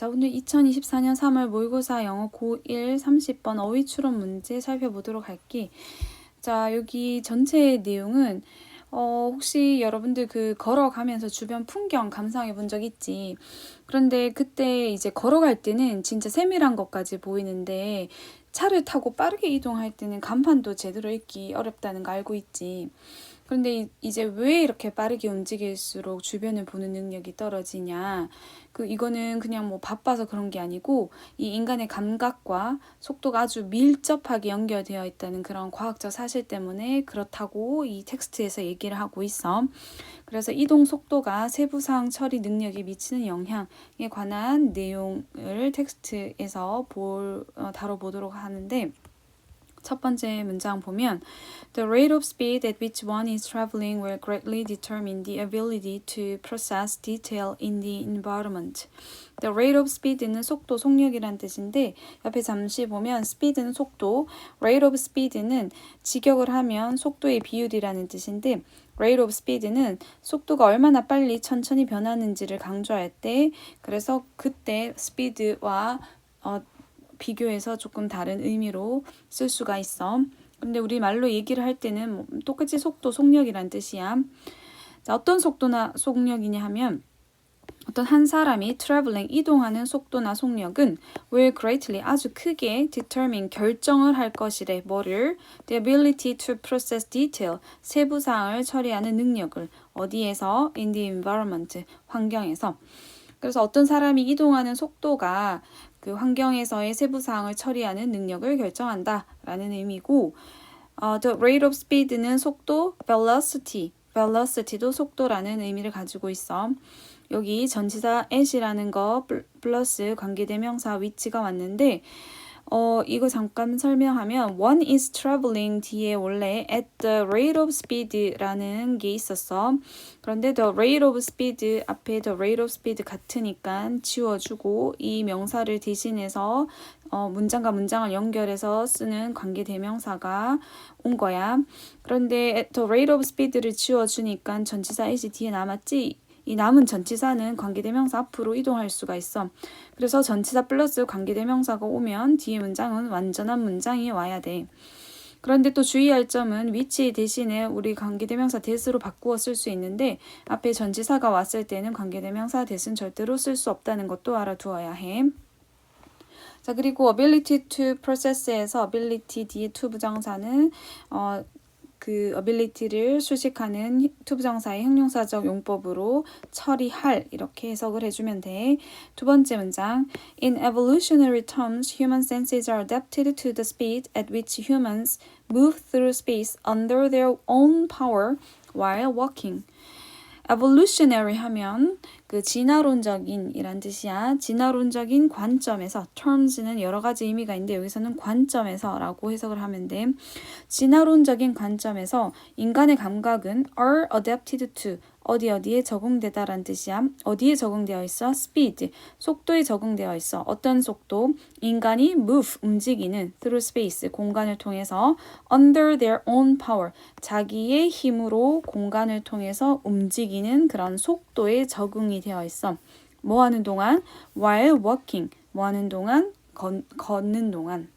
자, 오늘 2024년 3월 모의고사 영어 고1 30번 어휘 추론 문제 살펴보도록 할게. 자, 여기 전체 내용은 혹시 여러분들 걸어가면서 주변 풍경 감상해 본 적 있지? 그런데 그때 이제 걸어갈 때는 진짜 세밀한 것까지 보이는데 차를 타고 빠르게 이동할 때는 간판도 제대로 읽기 어렵다는 거 알고 있지? 그런데 이제 왜 이렇게 빠르게 움직일수록 주변을 보는 능력이 떨어지냐? 이거는 그냥 뭐 바빠서 그런 게 아니고 이 인간의 감각과 속도가 아주 밀접하게 연결되어 있다는 그런 과학적 사실 때문에 그렇다고 이 텍스트에서 얘기를 하고 있어. 그래서 이동 속도가 세부사항 처리 능력에 미치는 영향에 관한 내용을 텍스트에서 다뤄보도록 하는데, 첫 번째 문장 보면 The rate of speed at which one is traveling will greatly determine the ability to process detail in the environment. The rate of speed는 속도, 속력이란 뜻인데 옆에 잠시 보면 speed는 속도, rate of speed는 직역을 하면 속도의 비율이라는 뜻인데 rate of speed는 속도가 얼마나 빨리 천천히 변하는지를 강조할 때, 그래서 그때 speed와 비교해서 조금 다른 의미로 쓸 수가 있어. 근데 우리 말로 얘기를 할 때는 똑같이 속도, 속력이란 뜻이야. 자, 어떤 속도나 속력이냐 하면 어떤 한 사람이 traveling, 이동하는 속도나 속력은 will greatly, 아주 크게 determine, 결정을 할 것이래. 뭐를? The ability to process detail, 세부사항을 처리하는 능력을. 어디에서? In the environment, 환경에서. 그래서 어떤 사람이 이동하는 속도가 그 환경에서의 세부사항을 처리하는 능력을 결정한다 라는 의미고, the rate of speed는 속도, velocity도 속도라는 의미를 가지고 있어. 여기 전치사 at이라는 거 플러스 관계대명사 위치가 왔는데 이거 잠깐 설명하면 one is traveling 뒤에 원래 at the rate of speed라는 게 있었어. 그런데 the rate of speed 앞에 the rate of speed 같으니까 지워주고 이 명사를 대신해서 문장과 문장을 연결해서 쓰는 관계대명사가 온 거야. 그런데 at the rate of speed를 지워주니까 전치사 at이 뒤에 남았지? 이 남은 전치사는 관계대명사 앞으로 이동할 수가 있어. 그래서 전치사 플러스 관계대명사가 오면 뒤에 문장은 완전한 문장이 와야 돼. 그런데 또 주의할 점은 위치 대신에 우리 관계대명사 that으로 바꾸어 쓸 수 있는데 앞에 전치사가 왔을 때는 관계대명사 that은 절대로 쓸 수 없다는 것도 알아두어야 해. 자, 그리고 ability to process에서 ability 뒤에 to 부정사는 그 ability를 수식하는 to 부정사의 형용사적 용법으로 처리할, 이렇게 해석을 해주면 돼. 두 번째 문장. In evolutionary terms, human senses are adapted to the speed at which humans move through space under their own power while walking. evolutionary 하면 그 진화론적인 이란 뜻이야. 진화론적인 관점에서, terms는 여러 가지 의미가 있는데 여기서는 관점에서 라고 해석을 하면 돼. 진화론적인 관점에서 인간의 감각은 are adapted to, 어디에 적응되다라는 뜻이야. 어디에 적응되어 있어? speed, 속도에 적응되어 있어. 어떤 속도? 인간이 move, 움직이는 through space, 공간을 통해서 under their own power, 자기의 힘으로 공간을 통해서 움직이는 그런 속도에 적응이 되어 있어. 뭐 하는 동안? while walking, 뭐 하는 동안? 걷는 동안.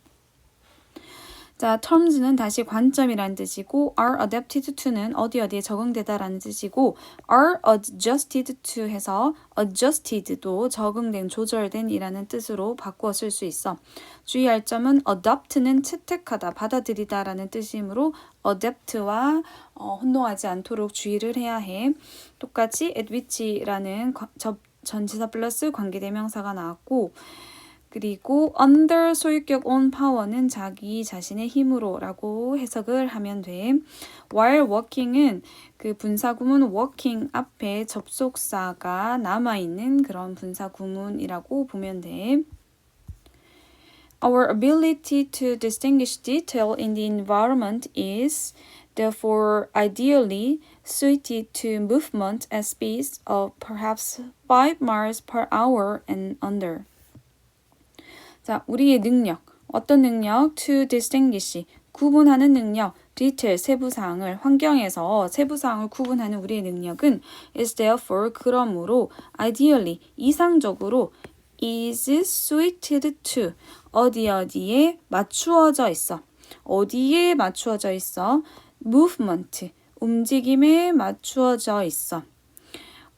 자, terms는 다시 관점이라는 뜻이고 are adapted to는 어디에 적응되다라는 뜻이고 are adjusted to 해서 adjusted도 적응된, 조절된 이라는 뜻으로 바꾸어 쓸 수 있어. 주의할 점은 adopt는 채택하다, 받아들이다라는 뜻이므로 adapt와 혼동하지 않도록 주의를 해야 해. 똑같이 at which라는 전치사 플러스 관계대명사가 나왔고, 그리고 under 소유격 on power는 자기 자신의 힘으로 라고 해석을 하면 돼. while walking은 그 분사구문 walking 앞에 접속사가 남아있는 그런 분사구문이라고 보면 돼. Our ability to distinguish detail in the environment is therefore ideally suited to movement at speeds of perhaps 5 miles per hour and under. 자, 우리의 능력, 어떤 능력? To distinguish, 구분하는 능력, detail, 세부사항을, 환경에서 세부사항을 구분하는 우리의 능력은 is therefore, 그러므로 ideally, 이상적으로 is suited to. 어디에 맞추어져 있어. 어디에 맞추어져 있어? movement. 움직임에 맞추어져 있어.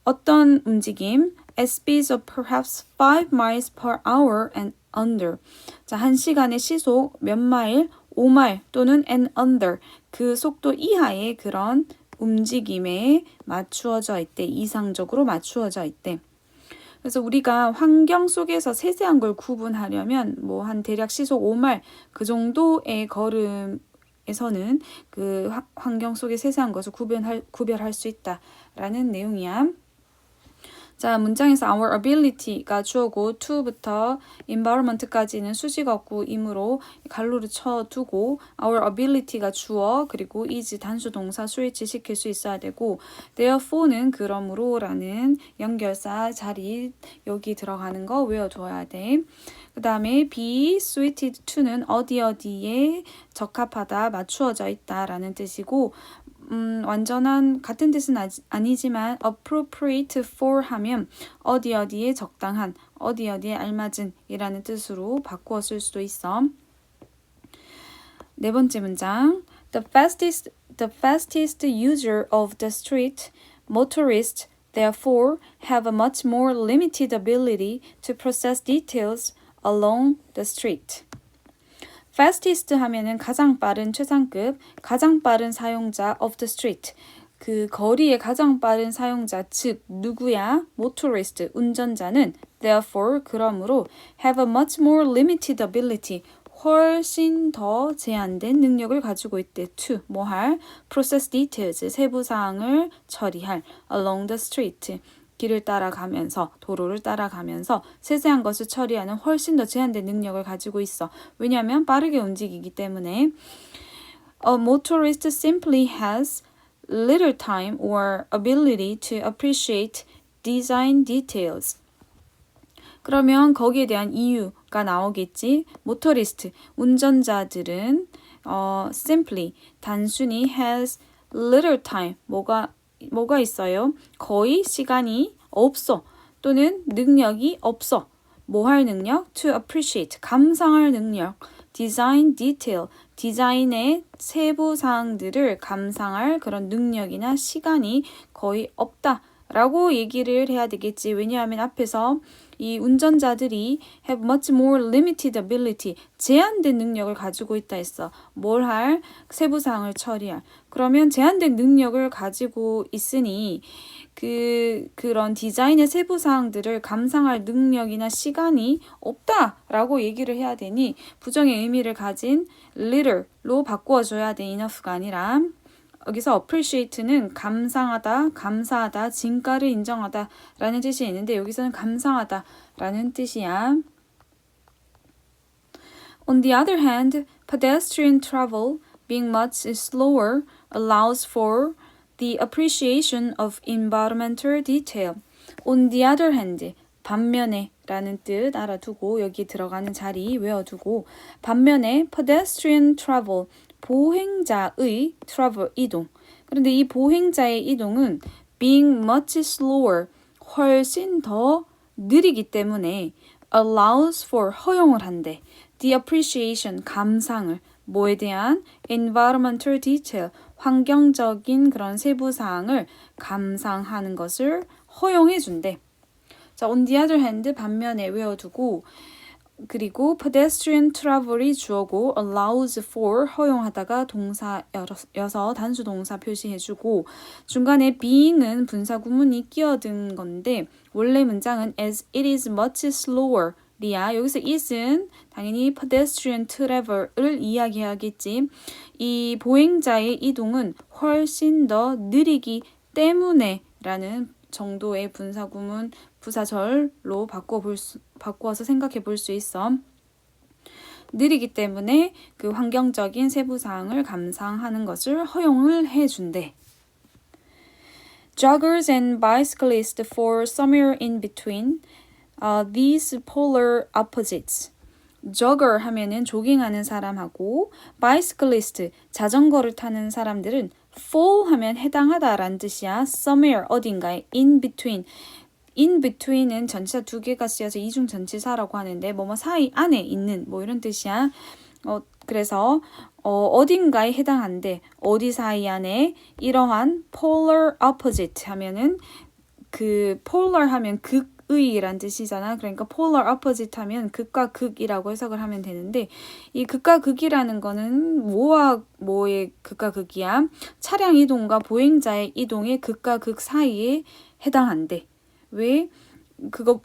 어떤 움직임? at speeds of perhaps 5 miles per hour and under. 자, 1시간의 시속 몇 마일? 5마일 또는 and under. 그 속도 이하의 그런 움직임에 맞추어져 있대. 이상적으로 맞추어져 있대. 그래서 우리가 환경 속에서 세세한 걸 구분하려면 뭐 한 대략 시속 5마일 그 정도의 걸음에서는 그 환경 속의 세세한 것을 구별할 수 있다라는 내용이야. 자, 문장에서 our ability가 주어고 to부터 environment까지는 수식어구이므로 갈로를 쳐두고 our ability가 주어 그리고 is 단수 동사 switch 시킬 수 있어야 되고 therefore는 그러므로 라는 연결사 자리 여기 들어가는 거 외워줘야 돼. 그 다음에 be suited to는 어디에 적합하다 맞추어져 있다 라는 뜻이고 완전한 같은 뜻은 아니지만 appropriate for 하면 어디에 적당한, 어디에 알맞은 이라는 뜻으로 바꾸어 쓸 수도 있어. 네 번째 문장. The fastest user of the street, motorists, therefore, have a much more limited ability to process details along the street. fastest 하면은 가장 빠른 최상급, 가장 빠른 사용자 of the street. 그 거리의 가장 빠른 사용자, 즉 누구야? motorist, 운전자는 therefore, 그러므로 have a much more limited ability. 훨씬 더 제한된 능력을 가지고 있대. to, 뭐 할? process details, 세부사항을 처리할. along the street. 길을 따라가면서 도로를 따라가면서 세세한 것을 처리하는 훨씬 더 제한된 능력을 가지고 있어. 왜냐하면 빠르게 움직이기 때문에 A motorist simply has little time or ability to appreciate design details. 그러면 거기에 대한 이유가 나오겠지. 모터리스트, 운전자들은 simply, 단순히 has little time, 뭐가 있어요? 거의 시간이 없어. 또는 능력이 없어. 뭐 할 능력? To appreciate, 감상할 능력. Design detail, 디자인의 세부 사항들을 감상할 그런 능력이나 시간이 거의 없다라고 얘기를 해야 되겠지. 왜냐하면 앞에서 이 운전자들이 have much more limited ability, 제한된 능력을 가지고 있다 했어. 뭘 할? 세부사항을 처리할. 그러면 제한된 능력을 가지고 있으니 그런 디자인의 세부사항들을 감상할 능력이나 시간이 없다라고 얘기를 해야 되니 부정의 의미를 가진 little로 바꾸어줘야 돼. enough가 아니라. 여기서 appreciate는 감상하다, 감사하다, 진가를 인정하다 라는 뜻이 있는데 여기서는 감상하다 라는 뜻이야. On the other hand, pedestrian travel, being much slower, allows for the appreciation of environmental detail. On the other hand, 반면에 라는 뜻 알아두고 여기 들어가는 자리 외워두고 반면에 pedestrian travel, 보행자의 travel, 이동. 그런데 이 보행자의 이동은 being much slower, 훨씬 더 느리기 때문에 allows for, 허용을 한대. The appreciation, 감상을. 뭐에 대한? environmental detail, 환경적인 그런 세부사항을 감상하는 것을 허용해 준대. 자, on the other hand, 반면에 외워두고 그리고 pedestrian travel이 주어고 allows for, 허용하다가 동사여서 단수 동사 표시해주고 중간에 being은 분사 구문이 끼어든 건데 원래 문장은 as it is much slower 리야. 여기서 is은 당연히 pedestrian travel을 이야기하겠지. 이 보행자의 이동은 훨씬 더 느리기 때문에 라는 정도의 분사 구문 부사절로 바꾸어서 생각해 볼 수 있어. 느리기 때문에 그 환경적인 세부사항을 감상하는 것을 허용을 해준대. Joggers and bicyclists fall somewhere in between these polar opposites. jogger 하면은 조깅하는 사람하고 bicyclist, 자전거를 타는 사람들은 fall 하면 해당하다라는 뜻이야. somewhere, 어딘가에, in between, in between은 전치사 두 개가 쓰여서 이중 전치사라고 하는데 뭐뭐 사이 안에 있는 뭐 이런 뜻이야. 그래서 어딘가에 해당한데 어디 사이 안에 이러한 polar opposite 하면은 그 polar 하면 극의란 뜻이잖아. 그러니까 polar opposite 하면 극과 극이라고 해석을 하면 되는데 이 극과 극이라는 거는 뭐와 뭐의 극과 극이야? 차량 이동과 보행자의 이동의 극과 극 사이에 해당한대. 왜? 그거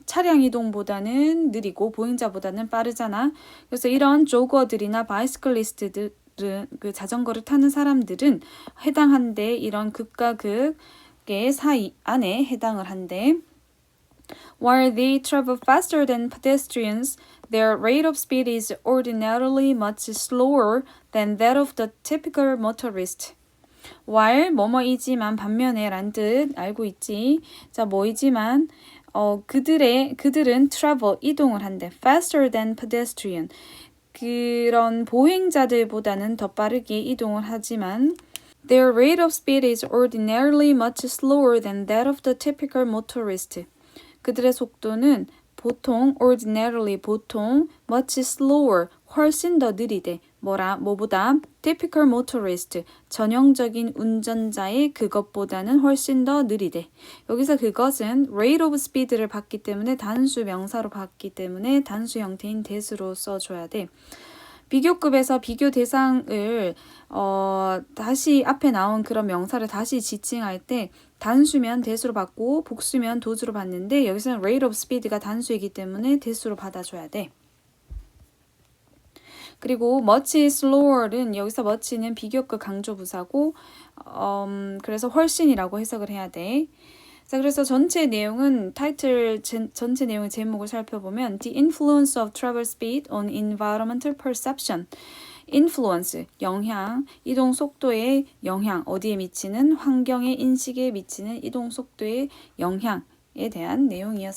차량 이동보다는 느리고 보행자보다는 빠르잖아. 그래서 이런 조거들이나 바이스클리스트들은 그 자전거를 타는 사람들은 해당한데 이런 극과 극의 사이 안에 해당을 한대. While they travel faster than pedestrians, their rate of speed is ordinarily much slower than that of the typical motorist. while 뭐뭐이지만 반면에 란 뜻 알고 있지. 자, 뭐이지만 그들은 travel 이동을 한대. faster than pedestrian. 그런 보행자들보다는 더 빠르게 이동을 하지만 their rate of speed is ordinarily much slower than that of the typical motorist. 그들의 속도는 ordinarily 보통 much slower 훨씬 더 느리대. 뭐보다 typical motorist 전형적인 운전자의 그것보다는 훨씬 더 느리대. 여기서 그것은 rate of speed를 봤기 때문에 단수 명사로 봤기 때문에 단수 형태인 that으로 써줘야 돼. 비교급에서 비교 대상을 다시 앞에 나온 그런 명사를 다시 지칭할 때 단수면 that으로 받고 복수면 does로 받는데 여기서는 rate of speed가 단수이기 때문에 that으로 받아줘야 돼. 그리고 much slower는 여기서 much는 비교급 강조부사고 그래서 훨씬이라고 해석을 해야 돼. 자, 그래서 전체 내용은 타이틀 전체 내용의 제목을 살펴보면 The influence of travel speed on environmental perception. influence, 영향, 이동 속도의 영향, 어디에 미치는 환경의 인식에 미치는 이동 속도의 영향에 대한 내용이었습니다.